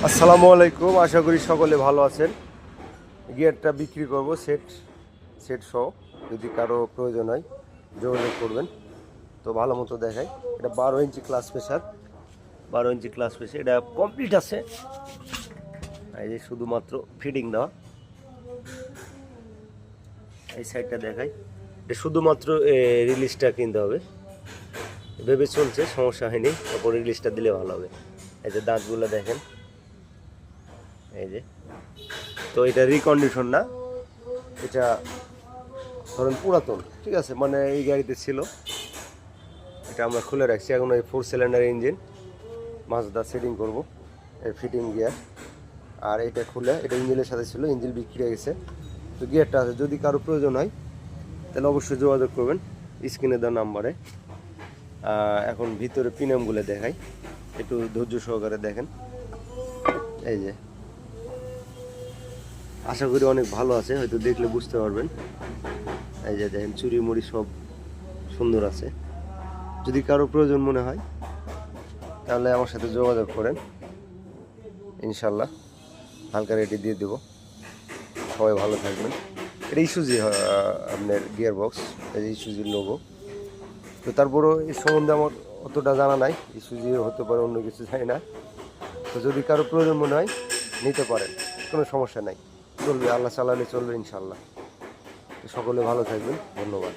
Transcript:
আসসালামু আলাইকুম, আশা করি সকলে ভালো আছেন। গিয়ারটা বিক্রি করব সেট সহ, যদি কারো প্রয়োজন হয় যোগাযোগ করবেন। তো ভালো মতো দেখাই, এটা 12 ইঞ্চি ক্লাস প্রেসার, 12 ইঞ্চি ক্লাস প্রেসার, এটা কমপ্লিট আছে। এই যে শুধুমাত্র ফিটিং দেওয়া, এই সাইডটা দেখাই, এটা শুধুমাত্র রিলিজটা কিনতে হবে। ভেবে চলছে, সমস্যা হয়নি, তারপর রিলিজটা দিলে ভালো হবে। এই যে দাঁতগুলো দেখেন, এই যে। তো এটা রিকন্ডিশন না, এটা ধরেন পুরাতন, ঠিক আছে, মানে এই গাড়িতে ছিল, এটা আমরা খুলে রাখছি। এখন ওই 4 সিলিন্ডার ইঞ্জিন মাজদা সেটিং করব, এর ফিটিং গিয়ার। আর এটা খুলে, এটা ইঞ্জিনের সাথে ছিল, ইঞ্জিন বিক্রি হয়ে গেছে। তো গিয়ারটা আছে, যদি কারো প্রয়োজন হয় তাহলে অবশ্যই যোগাযোগ করবেন স্ক্রিনে দেওয়া নাম্বারে। এখন ভিতরে পিনামগুলো দেখাই, একটু ধৈর্য সহকারে দেখেন। এই যে, আশা করি অনেক ভালো আছে, হয়তো দেখলে বুঝতে পারবেন। এই যে দেখেন, চুরি মুড়ি সব সুন্দর আছে। যদি কারো প্রয়োজন মনে হয় তাহলে আমার সাথে যোগাযোগ করেন, ইনশাল্লাহ হালকা রেটে দিয়ে দেবো। সবাই ভালো থাকবেন। এটা ইস্যুজি আপনার গিয়ার বক্স, এই যে ইস্যুজির লোগো। তো তারপরও এই সম্বন্ধে আমার অতটা জানা নাই, ইস্যুজি হতে পারে, অন্য কিছু জানি না। তো যদি কারো প্রয়োজন মনে হয় নিতে পারেন, কোনো সমস্যা নাই, চলবে, আল্লাহ চালালে চলবে ইনশাল্লাহ। তো সকলে ভালো থাকবেন, ধন্যবাদ।